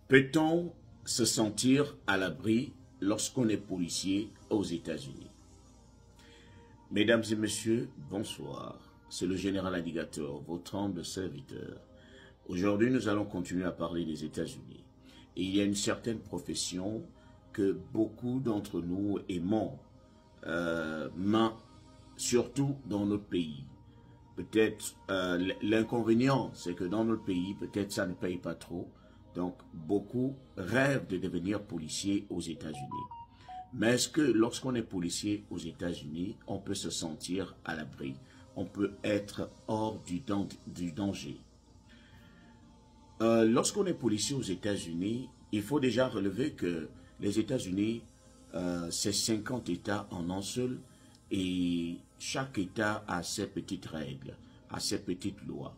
Peut-on se sentir à l'abri lorsqu'on est policier aux États-Unis? Mesdames et messieurs, bonsoir. C'est le général Alligator, votre humble serviteur. Aujourd'hui, nous allons continuer à parler des États-Unis. Et il y a une certaine profession que beaucoup d'entre nous aimons, surtout dans notre pays. Peut-être l'inconvénient, c'est que dans notre pays, peut-être ça ne paye pas trop. Donc, beaucoup rêvent de devenir policier aux États-Unis. Mais est-ce que lorsqu'on est policier aux États-Unis, on peut se sentir à l'abri? On peut être hors du danger? Lorsqu'on est policier aux États-Unis, il faut déjà relever que les États-Unis, c'est 50 États en un seul, et chaque État a ses petites règles, a ses petites lois.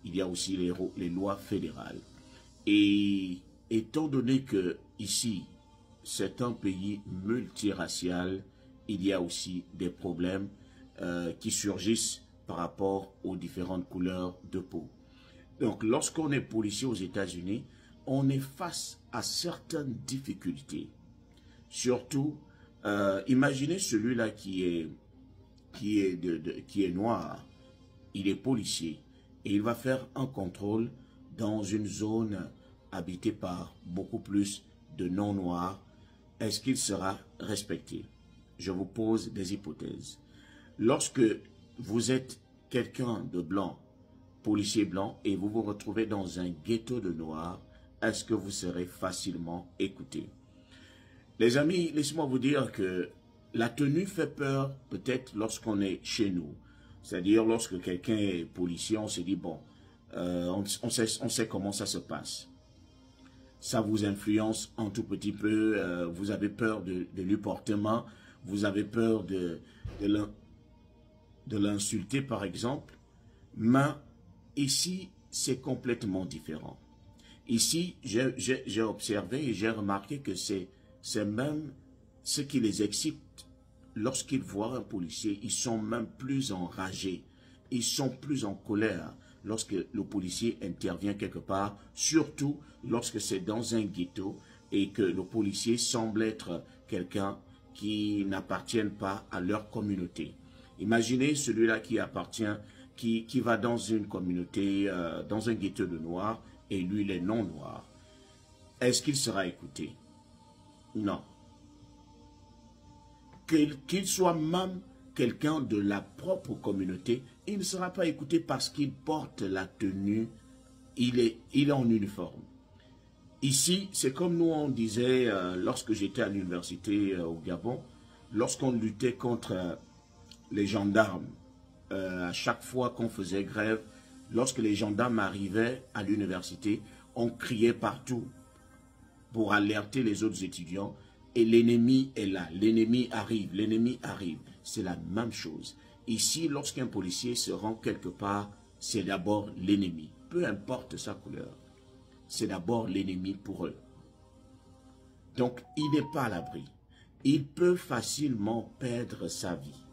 Il y a aussi les lois fédérales. Et étant donné que ici, c'est un pays multiracial, il y a aussi des problèmes qui surgissent par rapport aux différentes couleurs de peau. Donc, lorsqu'on est policier aux États-Unis, on est face à certaines difficultés. Surtout, imaginez celui-là qui est noir, il est policier et il va faire un contrôle dans une zone habitée par beaucoup plus de non-noirs. Est-ce qu'il sera respecté? Je vous pose des hypothèses. Lorsque vous êtes quelqu'un de blanc, policier blanc, et vous vous retrouvez dans un ghetto de noirs, est-ce que vous serez facilement écouté? Les amis, laissez-moi vous dire que la tenue fait peur peut-être lorsqu'on est chez nous. C'est-à-dire lorsque quelqu'un est policier, on se dit, bon, on sait comment ça se passe. Ça vous influence un tout petit peu, vous avez peur de lui porter main, vous avez peur de l'insulter par exemple. Mais ici, c'est complètement différent. Ici, j'ai observé et j'ai remarqué que c'est même ce qui les excite. Lorsqu'ils voient un policier, ils sont même plus enragés, ils sont plus en colère lorsque le policier intervient quelque part, surtout lorsque c'est dans un ghetto et que le policier semble être quelqu'un qui n'appartient pas à leur communauté. Imaginez celui-là qui va dans une communauté, dans un ghetto de noirs, et lui, il est non noir. Est-ce qu'il sera écouté? Non. Qu'il soit même quelqu'un de la propre communauté, il ne sera pas écouté parce qu'il porte la tenue, il est en uniforme. Ici, c'est comme nous on disait lorsque j'étais à l'université au Gabon, lorsqu'on luttait contre les gendarmes, à chaque fois qu'on faisait grève, lorsque les gendarmes arrivaient à l'université, on criait partout pour alerter les autres étudiants. Et l'ennemi est là, l'ennemi arrive, l'ennemi arrive. C'est la même chose. Ici, lorsqu'un policier se rend quelque part, c'est d'abord l'ennemi. Peu importe sa couleur, c'est d'abord l'ennemi pour eux. Donc, il n'est pas à l'abri. Il peut facilement perdre sa vie.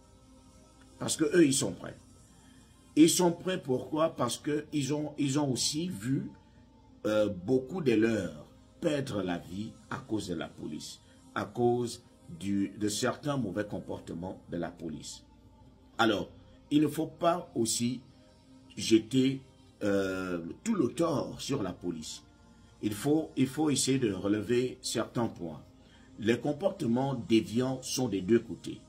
Parce qu'eux, ils sont prêts. Ils sont prêts pourquoi? Parce qu'ils ont aussi vu beaucoup de leurs perdre la vie à cause de la police, à cause de certains mauvais comportements de la police. Alors, il ne faut pas aussi jeter tout le tort sur la police. Il faut essayer de relever certains points. Les comportements déviants sont des deux côtés.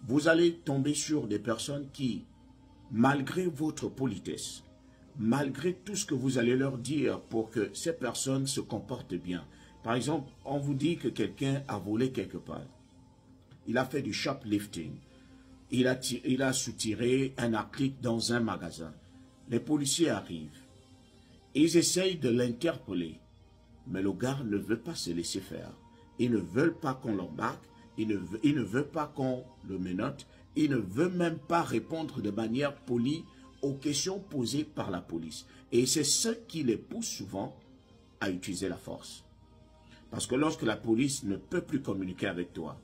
Vous allez tomber sur des personnes qui, malgré votre politesse, malgré tout ce que vous allez leur dire pour que ces personnes se comportent bien. Par exemple, on vous dit que quelqu'un a volé quelque part. Il a fait du shoplifting. Il a soutiré un article dans un magasin. Les policiers arrivent. Ils essayent de l'interpeller. Mais le gars ne veut pas se laisser faire. Ils ne veulent pas qu'on l'embarque. Il ne veut pas qu'on le menotte. Il ne veut même pas répondre de manière polie aux questions posées par la police. Et c'est ce qui les pousse souvent à utiliser la force. Parce que lorsque la police ne peut plus communiquer avec toi,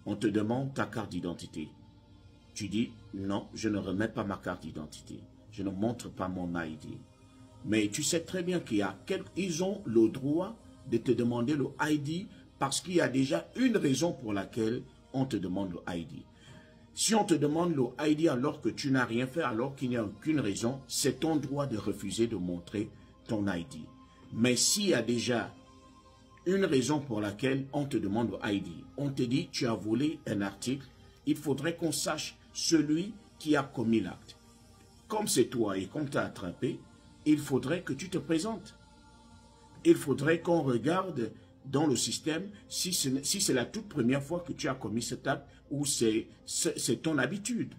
on te demande ta carte d'identité. Tu dis, non, je ne remets pas ma carte d'identité. Je ne montre pas mon ID. Mais tu sais très bien ils ont le droit de te demander le ID parce qu'il y a déjà une raison pour laquelle on te demande le ID. Si on te demande le ID alors que tu n'as rien fait, alors qu'il n'y a aucune raison, c'est ton droit de refuser de montrer ton ID. Mais s'il y a déjà une raison pour laquelle on te demande le ID, on te dit tu as volé un article, il faudrait qu'on sache celui qui a commis l'acte. Comme c'est toi et qu'on t'a attrapé, il faudrait que tu te présentes. Il faudrait qu'on regarde dans le système si c'est la toute première fois que tu as commis cet acte ou c'est ton habitude.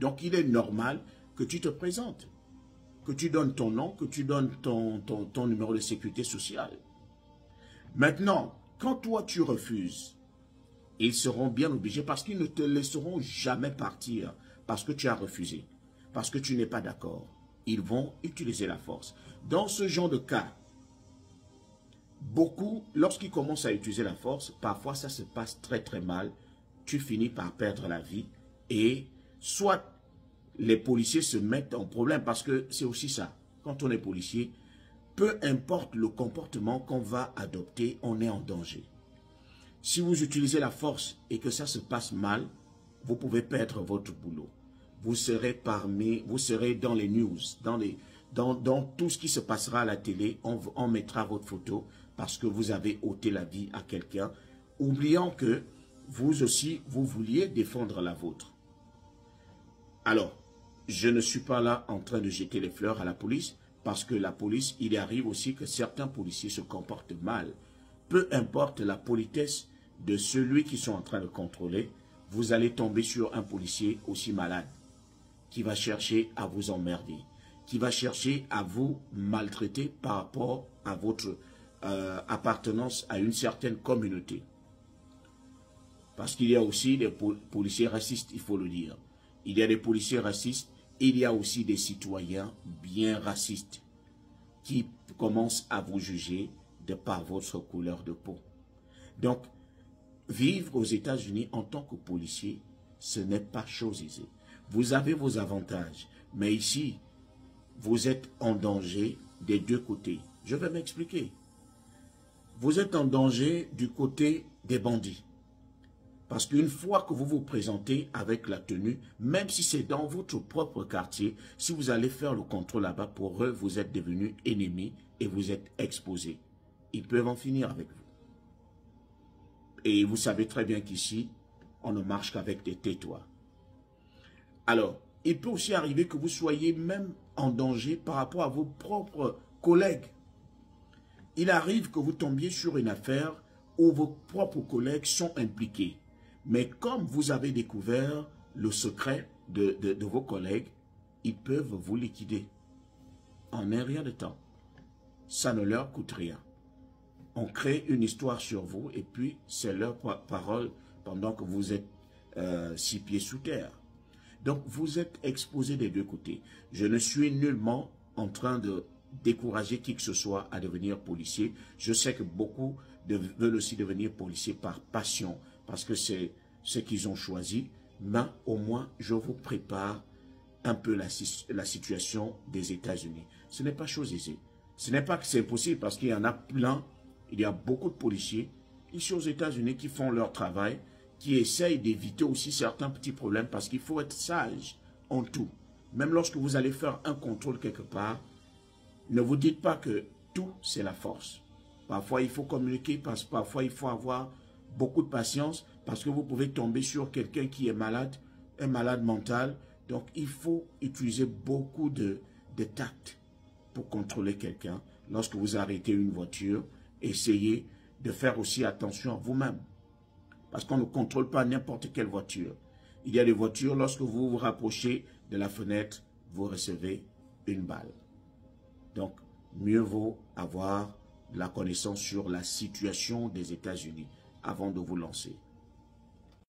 Donc il est normal que tu te présentes, que tu donnes ton nom, que tu donnes ton numéro de sécurité sociale. Maintenant, quand toi tu refuses, ils seront bien obligés parce qu'ils ne te laisseront jamais partir parce que tu as refusé, parce que tu n'es pas d'accord. Ils vont utiliser la force. Dans ce genre de cas, beaucoup, lorsqu'ils commencent à utiliser la force, parfois ça se passe très très mal. Tu finis par perdre la vie et soit les policiers se mettent en problème parce que c'est aussi ça. Quand on est policier, peu importe le comportement qu'on va adopter, on est en danger. Si vous utilisez la force et que ça se passe mal, vous pouvez perdre votre boulot. Vous serez dans les news, dans tout ce qui se passera à la télé, on mettra votre photo parce que vous avez ôté la vie à quelqu'un, oubliant que vous aussi, vous vouliez défendre la vôtre. Alors, je ne suis pas là en train de jeter les fleurs à la police, parce que la police, il arrive aussi que certains policiers se comportent mal. Peu importe la politesse de celui qui sont en train de contrôler, vous allez tomber sur un policier aussi malade, qui va chercher à vous emmerder, qui va chercher à vous maltraiter par rapport à votre appartenance à une certaine communauté. Parce qu'il y a aussi des policiers racistes, il faut le dire. Il y a des policiers racistes, il y a aussi des citoyens bien racistes qui commencent à vous juger de par votre couleur de peau. Donc, vivre aux États-Unis en tant que policier, ce n'est pas chose aisée. Vous avez vos avantages, mais ici, vous êtes en danger des deux côtés. Je vais m'expliquer. Vous êtes en danger du côté des bandits. Parce qu'une fois que vous vous présentez avec la tenue, même si c'est dans votre propre quartier, si vous allez faire le contrôle là-bas, pour eux, vous êtes devenus ennemis et vous êtes exposés. Ils peuvent en finir avec vous. Et vous savez très bien qu'ici, on ne marche qu'avec des tais-toi. Alors, il peut aussi arriver que vous soyez même en danger par rapport à vos propres collègues. Il arrive que vous tombiez sur une affaire où vos propres collègues sont impliqués. Mais comme vous avez découvert le secret de vos collègues, ils peuvent vous liquider en un rien de temps. Ça ne leur coûte rien. On crée une histoire sur vous et puis c'est leur parole pendant que vous êtes 6 pieds sous terre. Donc vous êtes exposé des deux côtés. Je ne suis nullement en train de décourager qui que ce soit à devenir policier. Je sais que beaucoup veulent aussi devenir policiers par passion, parce que c'est ce qu'ils ont choisi, mais au moins je vous prépare un peu la situation des États-Unis. Ce n'est pas chose aisée. Ce n'est pas que c'est possible parce qu'il y en a plein, il y a beaucoup de policiers ici aux États-Unis qui font leur travail, qui essayent d'éviter aussi certains petits problèmes parce qu'il faut être sage en tout. Même lorsque vous allez faire un contrôle quelque part, ne vous dites pas que tout c'est la force. Parfois il faut communiquer, parfois il faut avoir beaucoup de patience parce que vous pouvez tomber sur quelqu'un qui est malade, un malade mental. Donc il faut utiliser beaucoup de tact pour contrôler quelqu'un. Lorsque vous arrêtez une voiture, essayez de faire aussi attention à vous-même. Parce qu'on ne contrôle pas n'importe quelle voiture. Il y a des voitures, lorsque vous vous rapprochez de la fenêtre, vous recevez une balle. Donc, mieux vaut avoir de la connaissance sur la situation des États-Unis avant de vous lancer.